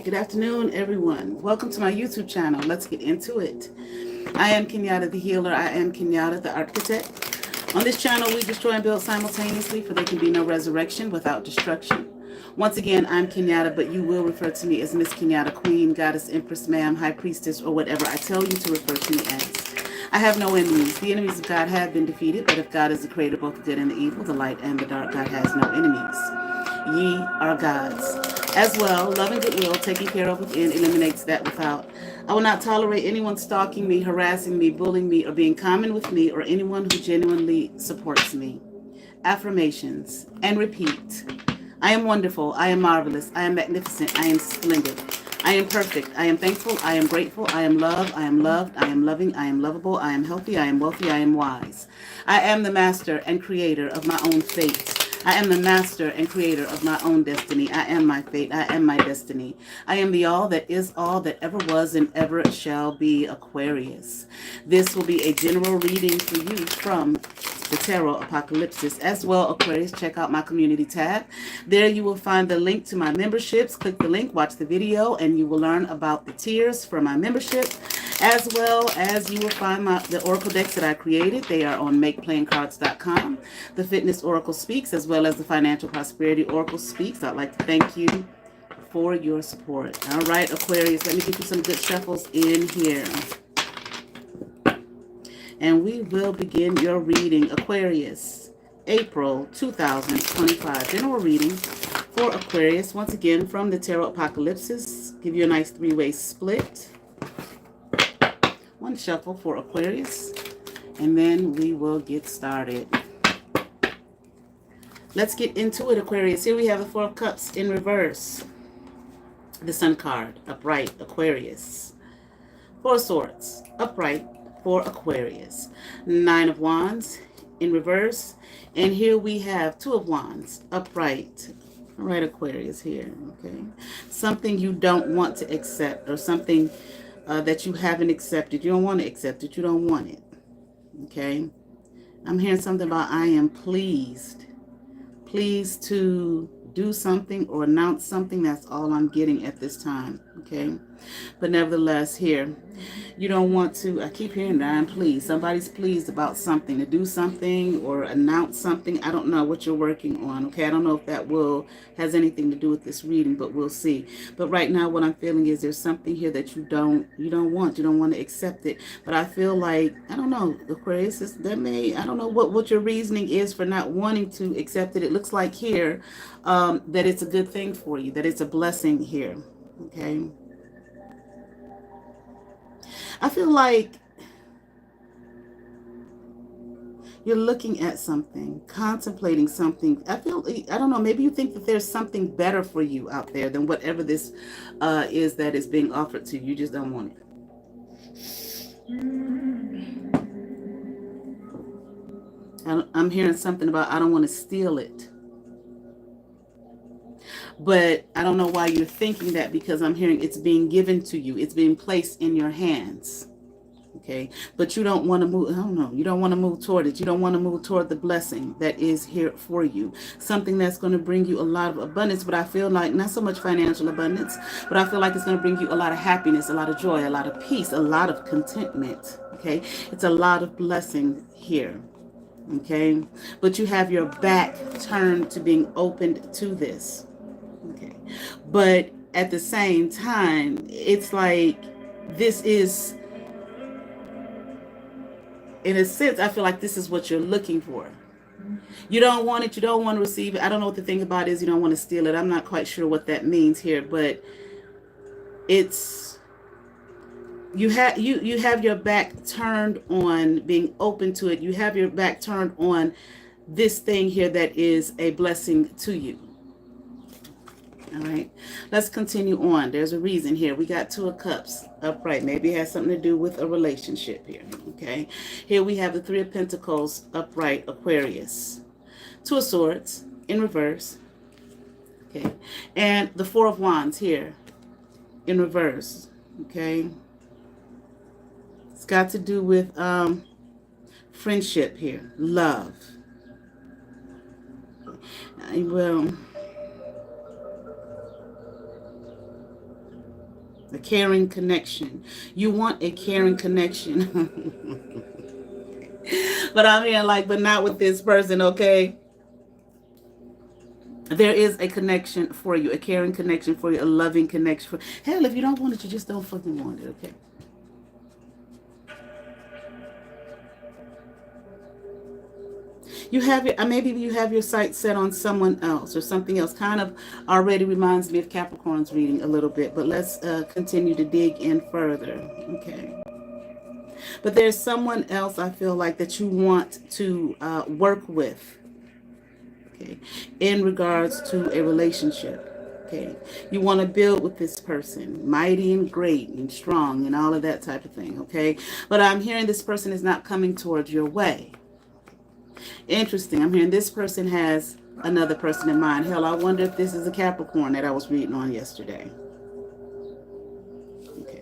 Good afternoon, everyone. Welcome to my YouTube channel. Let's get into it. I am Kenyatta the healer. I am Kenyatta the ArtKitech. On this channel, we destroy and build simultaneously, for there can be no resurrection without destruction. Once again, I'm Kenyatta, but you will refer to me as Miss Kenyatta, Queen, Goddess, Empress, Ma'am, High Priestess, or whatever I tell you to refer to me as. I have no enemies. The enemies of God have been defeated, but if God is the creator of both the good and the evil, the light and the dark, God has no enemies. Ye are gods. As well, love and goodwill, taken care of within, eliminates that without. I will not tolerate anyone stalking me, harassing me, bullying me, or being common with me, or anyone who genuinely supports me. Affirmations, and repeat. I am wonderful. I am marvelous. I am magnificent. I am splendid. I am perfect. I am thankful. I am grateful. I am loved. I am loved. I am loving. I am lovable. I am healthy. I am wealthy. I am wise. I am the master and creator of my own fate. I am the master and creator of my own destiny. I am my fate. I am my destiny. I am the all that is all that ever was and ever shall be, Aquarius. This will be a general reading for you from the Tarot Apocalypse. As well, Aquarius, check out my community tab. There you will find the link to my memberships. Click the link, watch the video, and you will learn about the tiers for my membership. As well as you will find the Oracle decks that I created. They are on makeplayingcards.com. The Fitness Oracle Speaks, as well as the Financial Prosperity Oracle Speaks. I'd like to thank you for your support. All right, Aquarius, let me give you some good shuffles in here. And we will begin your reading, Aquarius, April 2025. General reading for Aquarius, once again, from the Tarot Apocalypse. Give you a nice three-way split. One shuffle for Aquarius, and then we will get started. Let's get into it, Aquarius. Here we have the Four of Cups in reverse. The Sun card, upright, Aquarius. Four of Swords, upright for Aquarius. Nine of Wands in reverse. And here we have Two of Wands, upright. All right, Aquarius here, okay? Something you don't want to accept, or something that you haven't accepted. You don't want to accept it. You don't want it. Okay? I'm hearing something about I am pleased. Pleased to do something or announce something. That's all I'm getting at this time. Okay? But nevertheless, here, you don't want to, I keep hearing that I'm pleased. Somebody's pleased about something, to do something or announce something. I don't know what you're working on. Okay? I don't know if that has anything to do with this reading, but we'll see. But right now, what I'm feeling is there's something here that you don't want. You don't want to accept it. But I feel like, I don't know, Aquarius, I don't know what your reasoning is for not wanting to accept it. It looks like here that it's a good thing for you, that it's a blessing here. Okay? I feel like you're looking at something, contemplating something. I don't know, maybe you think that there's something better for you out there than whatever this is that is being offered to you. You just don't want it. I'm hearing something about I don't want to steal it. But I don't know why you're thinking that, because I'm hearing it's being given to you. It's being placed in your hands. Okay. But you don't want to move. I don't know. You don't want to move toward it. You don't want to move toward the blessing that is here for you. Something that's going to bring you a lot of abundance. But I feel like not so much financial abundance, but I feel like it's going to bring you a lot of happiness, a lot of joy, a lot of peace, a lot of contentment. Okay. It's a lot of blessing here. Okay, but you have your back turned to being opened to this. Okay, but at the same time, it's like this is, in a sense, I feel like this is what you're looking for. You don't want it, you don't want to receive it. I don't know what the thing about it is. You don't want to steal it. I'm not quite sure what that means here, but it's, you have your back turned on being open to it. You have your back turned on this thing here that is a blessing to you. All right, let's continue on. There's a reason here. We got Two of Cups upright. Maybe it has something to do with a relationship here. Okay, here we have the Three of Pentacles upright, Aquarius. Two of Swords in reverse. Okay, and the Four of Wands here in reverse. Okay, it's got to do with friendship here, love. Well, a caring connection. You want a caring connection. But I'm here like, but not with this person, okay? There is a connection for you, a caring connection for you, a loving connection for you. Hell, if you don't want it, you just don't fucking want it, okay? You have your, maybe you have your sights set on someone else or something else. Kind of already reminds me of Capricorn's reading a little bit, but let's continue to dig in further. Okay. But there's someone else I feel like that you want to work with. Okay. In regards to a relationship. Okay. You want to build with this person, mighty and great and strong and all of that type of thing. Okay. But I'm hearing this person is not coming towards your way. Interesting. I'm hearing this person has another person in mind. Hell, I wonder if this is a Capricorn that I was reading on yesterday. Okay.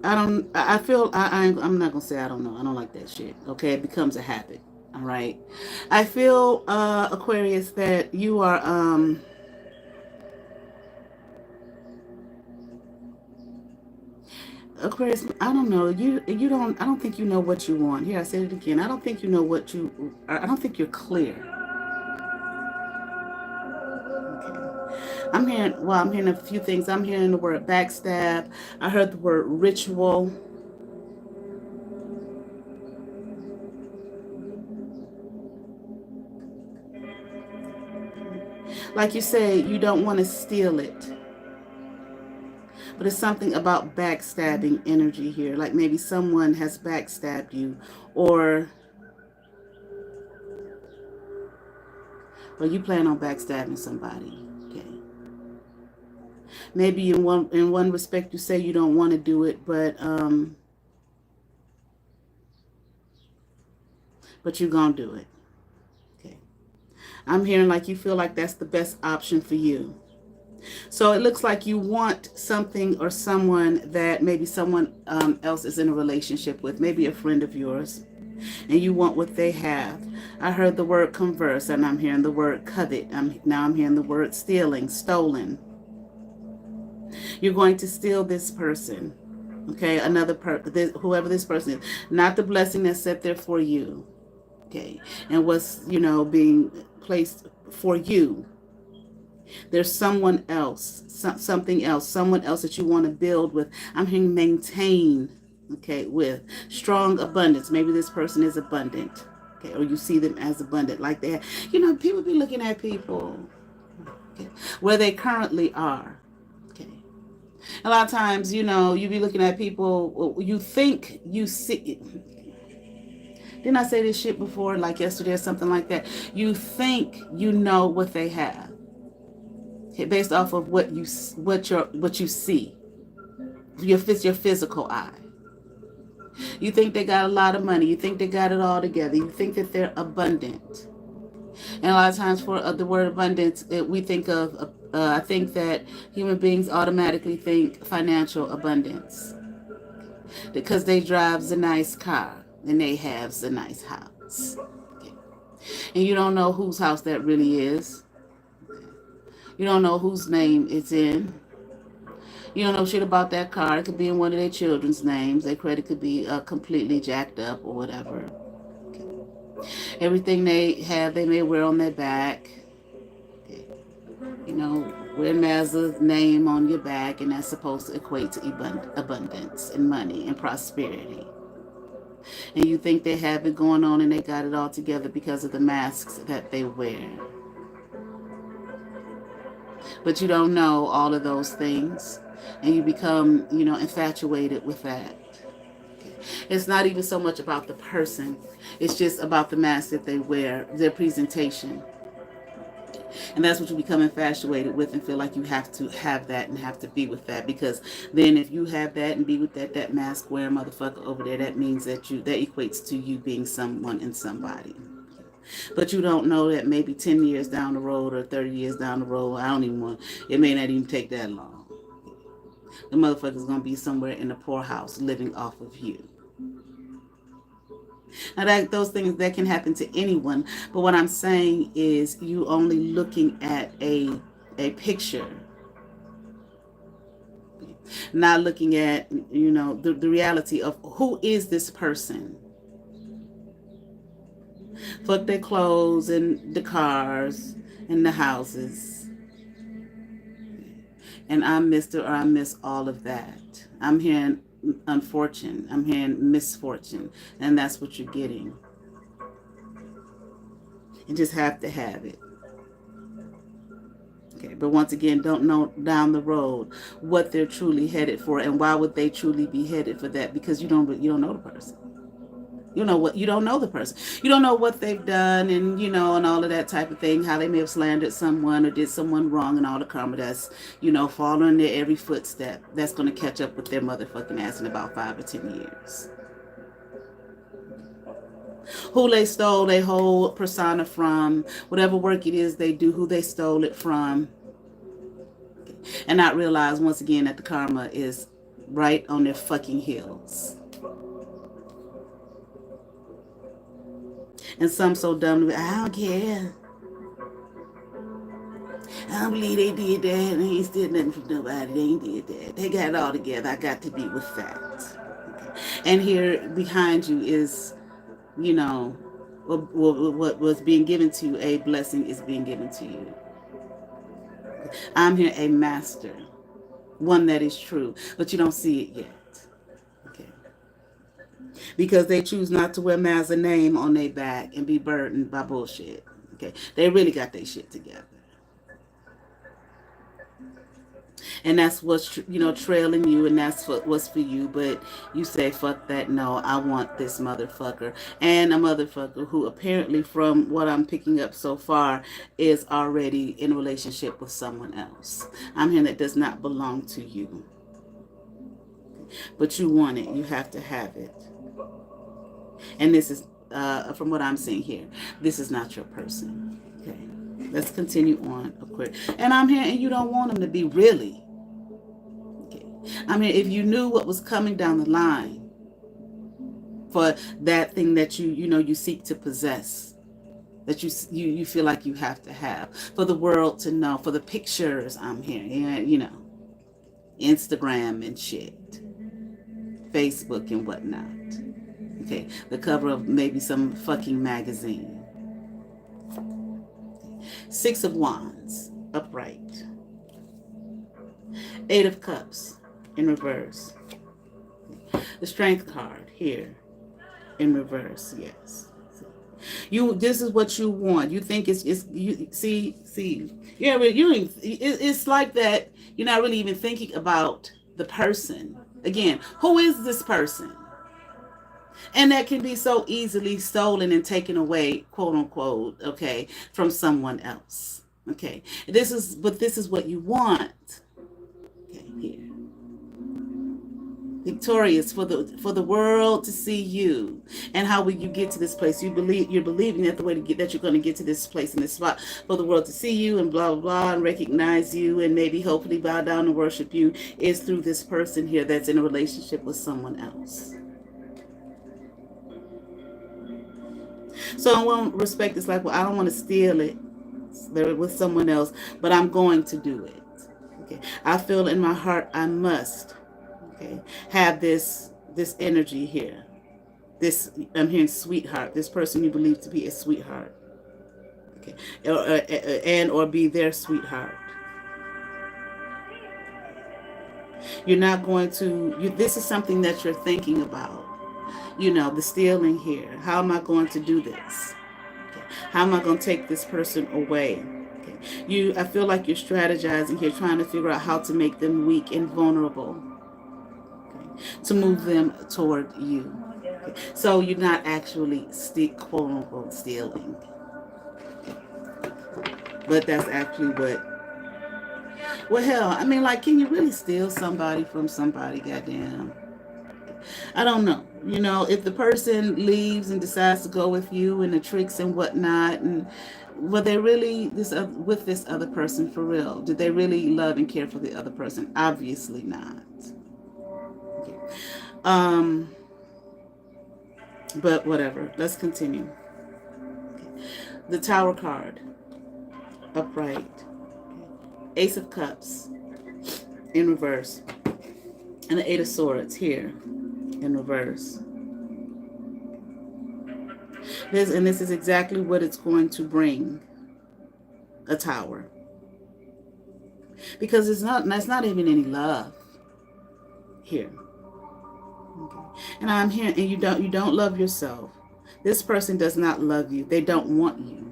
I'm not going to say I don't know. I don't like that shit. Okay. It becomes a habit. All right. I feel, Aquarius, that you are, Aquarius, I don't know. I don't think you know what you want. Here, I said it again. I don't think you know what you, I don't think you're clear. Okay. I'm hearing a few things. I'm hearing the word backstab. I heard the word ritual. Like you say, you don't want to steal it. But it's something about backstabbing energy here. Like maybe someone has backstabbed you, or you plan on backstabbing somebody. Okay. Maybe in one respect you say you don't want to do it, but you're gonna do it. Okay. I'm hearing like you feel like that's the best option for you. So it looks like you want something or someone that maybe someone else is in a relationship with, maybe a friend of yours, and you want what they have. I heard the word converse, and I'm hearing the word covet. Now I'm hearing the word stealing, stolen. You're going to steal this person, okay? Whoever this person is, not the blessing that's set there for you, okay? And what's, being placed for you. There's someone else, something else, someone else that you want to build with. I'm hearing maintain, okay, with strong abundance. Maybe this person is abundant, okay, or you see them as abundant, like they have. People be looking at people, okay, where they currently are, okay. A lot of times, you be looking at people, you think you see. Didn't I say this shit before, like yesterday or something like that? You think you know what they have. Based off of what you see, your physical eye. You think they got a lot of money. You think they got it all together. You think that they're abundant. And a lot of times for the word abundance, we think of, I think that human beings automatically think financial abundance. Because they drive a nice car and they have a nice house. Okay. And you don't know whose house that really is. You don't know whose name it's in. You don't know shit about that car. It could be in one of their children's names. Their credit could be completely jacked up or whatever. Everything they have, they may wear on their back. You know, wear Mazda's name on your back, and that's supposed to equate to abundance and money and prosperity. And you think they have it going on and they got it all together because of the masks that they wear. But you don't know all of those things, and you become, you know, infatuated with that. It's not even so much about the person. It's just about the mask that they wear, their presentation. And that's what you become infatuated with and feel like you have to have that and have to be with that. Because then if you have that and be with that mask wearing motherfucker over there, that means that that equates to you being someone and somebody. But you don't know that maybe 10 years down the road or 30 years down the road, it may not even take that long. The motherfucker's going to be somewhere in the poorhouse living off of you. Now, those things that can happen to anyone, but what I'm saying is you only looking at a picture, not looking at, you know, the reality of who is this person. Fuck their clothes and the cars and the houses. And I missed it, or I miss all of that. I'm hearing unfortunate. I'm hearing misfortune. And that's what you're getting. You just have to have it. Okay, but once again, don't know down the road what they're truly headed for, and why would they truly be headed for that? Because you don't know the person. You don't know the person. You don't know what they've done, and and all of that type of thing, how they may have slandered someone or did someone wrong, and all the karma that's, following their every footstep. That's going to catch up with their motherfucking ass in about 5 or 10 years. Who they stole their whole persona from, whatever work it is they do, who they stole it from, and not realize once again that the karma is right on their fucking heels. And some so dumb, I don't care. I don't believe they did that. They ain't still nothing from nobody. They ain't did that. They got it all together. I got to be with that. Okay. And here behind you is, what was being given to you, a blessing is being given to you. I'm here a master, one that is true, but you don't see it yet. Because they choose not to wear Mazda name on their back and be burdened by bullshit. Okay, they really got their shit together, and that's what's trailing you, and that's what's for you. But you say, "Fuck that! No, I want this motherfucker," and a motherfucker who apparently, from what I'm picking up so far, is already in a relationship with someone else. I'm hearing that does not belong to you, but you want it. You have to have it. And this is, from what I'm seeing here, this is not your person. Okay, let's continue on, Aquarius. And I'm here, and you don't want them to be really. Okay, I mean, if you knew what was coming down the line for that thing that you seek to possess, that you feel like you have to have, for the world to know, for the pictures I'm hearing, Instagram and shit, Facebook and whatnot. Okay, the cover of maybe some fucking magazine. 6 of Wands, upright. 8 of Cups, in reverse. The Strength card, here, in reverse, yes. This is what you want. You think it's like that. You're not really even thinking about the person. Again, who is this person? And that can be so easily stolen and taken away, quote unquote, okay, from someone else. Okay. This is what you want. Okay, here. Victorious, for the world to see you. And how will you get to this place? You're believing that the way that you're going to get to this place in this spot, for the world to see you and blah blah blah, and recognize you, and maybe hopefully bow down and worship you, is through this person here that's in a relationship with someone else. So in one respect, it's like, well, I don't want to steal it. else. They're with someone else, but I'm going to do it. Okay. I feel in my heart I must, okay, have this energy here. This, I'm hearing sweetheart. This person you believe to be a sweetheart. Okay. Or be their sweetheart. You're not going to, this is something that you're thinking about. You know, the stealing here. How am I going to do this? Okay. How am I going to take this person away? Okay. I feel like you're strategizing here, trying to figure out how to make them weak and vulnerable, okay, to move them toward you. Okay. So you're not actually quote unquote stealing. Okay. But that's actually what. Well, hell, I mean, like, can you really steal somebody from somebody? Goddamn. I don't know. You know, if the person leaves and decides to go with you and the tricks and whatnot, and were they really with this other person for real? Did they really love and care for the other person? Obviously not. Okay. But whatever. Let's continue. Okay. The Tower card, upright. Okay. Ace of Cups in reverse, and the Eight of Swords here in reverse. This is exactly what it's going to bring, a tower. Because it's not even any love here. Okay. And I'm hearing, and you don't love yourself. This person does not love you. They don't want you.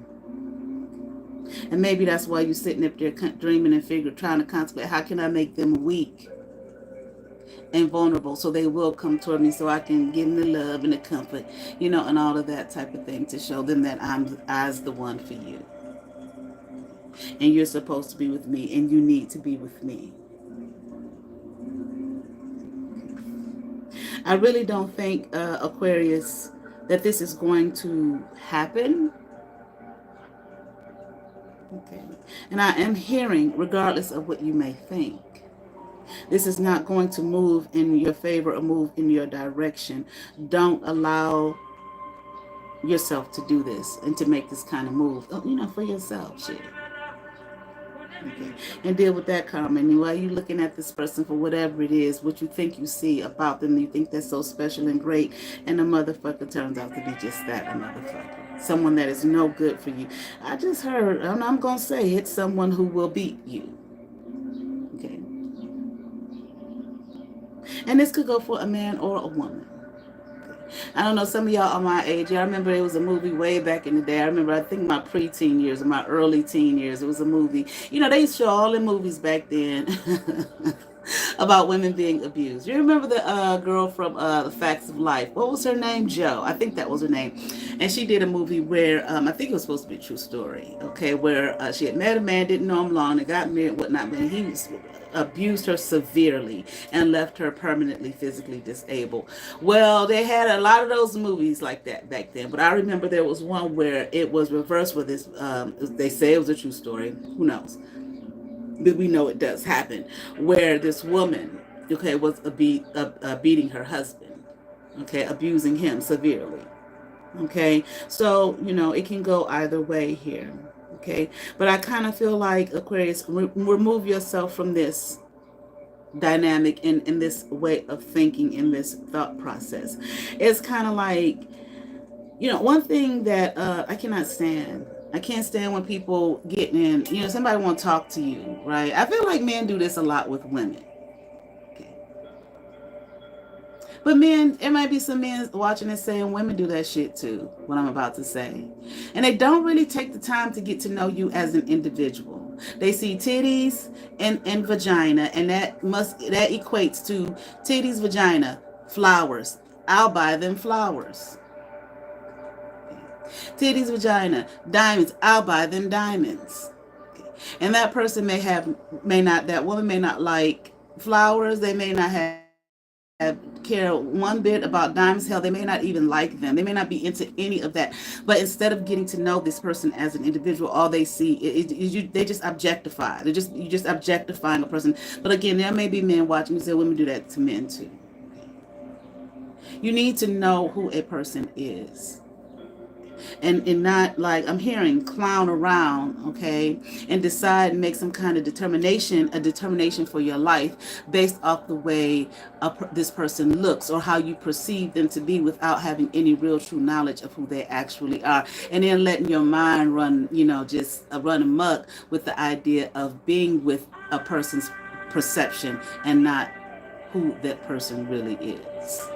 And maybe that's why you're sitting up there dreaming and trying to contemplate, how can I make them weak and vulnerable so they will come toward me, so I can give them the love and the comfort, you know, and all of that type of thing, to show them that I's the one for you. And you're supposed to be with me, and you need to be with me. I really don't think, Aquarius, that this is going to happen. Okay. And I am hearing, regardless of what you may think, this is not going to move in your favor or move in your direction. Don't allow yourself to do this and to make this kind of move, you know, for yourself, shit. Okay. And deal with that karma. And while you're looking at this person for whatever it is, what you think you see about them, you think they're so special and great, and the motherfucker turns out to be just that, a motherfucker. Someone that is no good for you. I just heard, and I'm going to say it's someone who will beat you. Okay. And this could go for a man or a woman. I don't know, some of y'all are my age. I remember it was a movie way back in the day. I think my preteen years or my early teen years, it was a movie. You know, they used to show all the movies back then about women being abused. You remember the girl from The Facts of Life? What was her name? Jo. I think that was her name. And she did a movie where, I think it was supposed to be a true story, okay, where she had met a man, didn't know him long, and got married and whatnot, but he abused her severely and left her permanently physically disabled. Well, they had a lot of those movies like that back then, but I remember there was one where it was reversed with this, they say it was a true story, who knows, but we know it does happen, where this woman, okay, was beating her husband, okay, abusing him severely, okay, so, you know, it can go either way here. Okay, but I kind of feel like, Aquarius, remove yourself from this dynamic in this way of thinking, in this thought process. It's kind of like, you know, one thing that I cannot stand. I can't stand when people get in, you know, somebody want to talk to you, right? I feel like men do this a lot with women. But men, there might be some men watching and saying women do that shit too, what I'm about to say. And they don't really take the time to get to know you as an individual. They see titties and vagina, and that equates to titties, vagina, flowers. I'll buy them flowers. Titties, vagina, diamonds. I'll buy them diamonds. And that person that woman may not like flowers. They may not care one bit about diamonds. Hell, they may not even like them. They may not be into any of that. But instead of getting to know this person as an individual, all they see is they just objectify. You're just objectifying a person. But again, there may be men watching and say women do that to men too. You need to know who a person is. and not like I'm hearing clown around, okay, and decide and make some kind of a determination for your life based off the way this person looks or how you perceive them to be without having any real true knowledge of who they actually are, and then letting your mind run, just run amok with the idea of being with a person's perception and not who that person really is.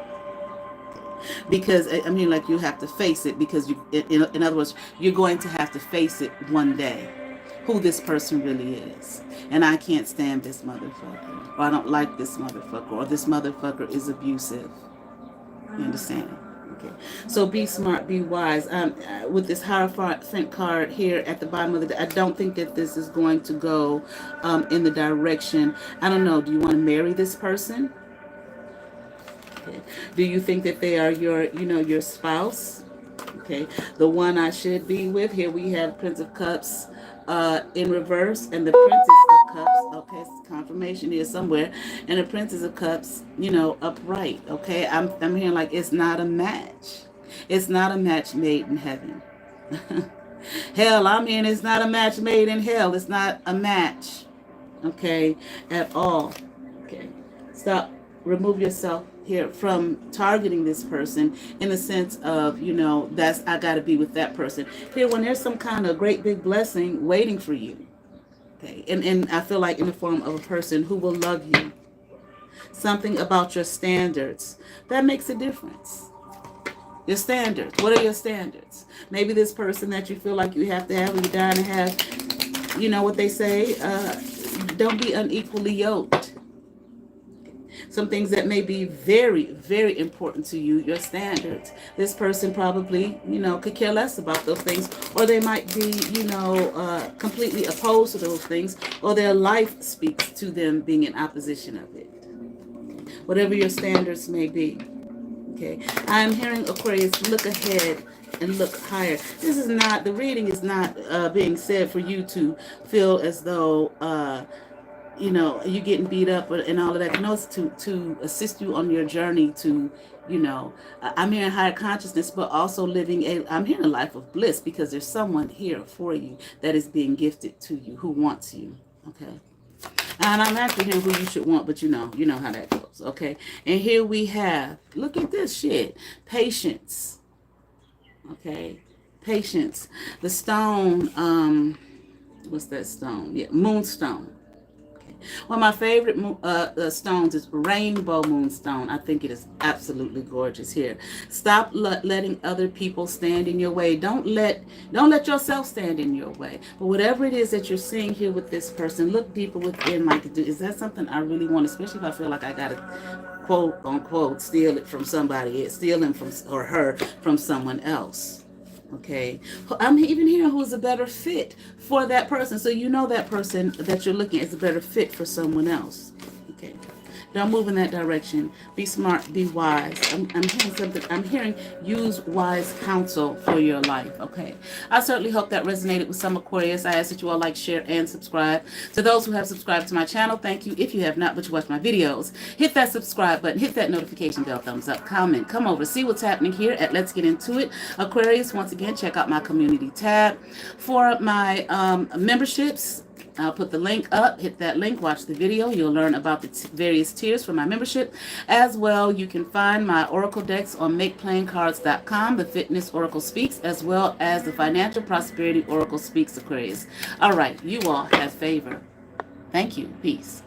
Because I mean, like, you have to face it, because in other words, you're going to have to face it one day, who this person really is. And I can't stand this motherfucker, or I don't like this motherfucker, or this motherfucker is abusive. You understand? Okay. So be smart, be wise. With this Hierophant card here at the bottom of the, I don't think that this is going to go in the direction. I don't know. Do you want to marry this person? Okay. Do you think that they are your spouse? Okay. The one I should be with. Here we have Prince of Cups in reverse, and the Princess of Cups. Okay, confirmation here somewhere, and the Princess of Cups, upright. Okay, I'm hearing like it's not a match. It's not a match made in heaven. Hell, I mean, it's not a match made in hell. It's not a match. Okay, at all. Okay, stop. Remove yourself here from targeting this person in the sense of, that's, I got to be with that person. Here, when there's some kind of great big blessing waiting for you, okay, and I feel like in the form of a person who will love you, something about your standards, that makes a difference. Your standards. What are your standards? Maybe this person that you feel like you have to have when you're dying to have, what they say, don't be unequally yoked. Some things that may be very, very important to you, your standards. This person probably, could care less about those things, or they might be, completely opposed to those things, or their life speaks to them being in opposition of it. Whatever your standards may be. Okay. I'm hearing, Aquarius, look ahead and look higher. This is not, the reading is not being said for you to feel as though, you getting beat up and all of that. It's to assist you on your journey to, I'm hearing higher consciousness, but also I'm hearing a life of bliss, because there's someone here for you that is being gifted to you, who wants you. Okay. And I'm actually hearing who you should want, but you know how that goes. Okay. And here we have, look at this shit. Patience. Okay. Patience. The stone, what's that stone? Yeah, moonstone. One of my favorite stones is rainbow moonstone. I think it is absolutely gorgeous here. Stop letting other people stand in your way. Don't let yourself stand in your way. But whatever it is that you're seeing here with this person, look deeper within. Like, is that something I really want? Especially if I feel like I gotta, quote unquote, steal it from somebody, steal him from or her from someone else. Okay, I'm even hearing who's a better fit for that person. So that person that you're looking at is a better fit for someone else. Okay, don't move in that direction. Be smart, be wise. I'm hearing something. I'm hearing use wise counsel for your life. Okay, I certainly hope that resonated with some Aquarius. I ask that you all like, share, and subscribe. To those who have subscribed to my channel, thank you. If you have not, but you watch my videos, hit that subscribe button, hit that notification bell, thumbs up, comment, come over, see what's happening here at Let's Get Into It. Aquarius, once again, check out my community tab for my memberships. I'll put the link up. Hit that link. Watch the video. You'll learn about the various tiers for my membership. As well, you can find my oracle decks on makeplayingcards.com. The Fitness Oracle Speaks, as well as the Financial Prosperity Oracle Speaks, Aquarius. All right. You all have favor. Thank you. Peace.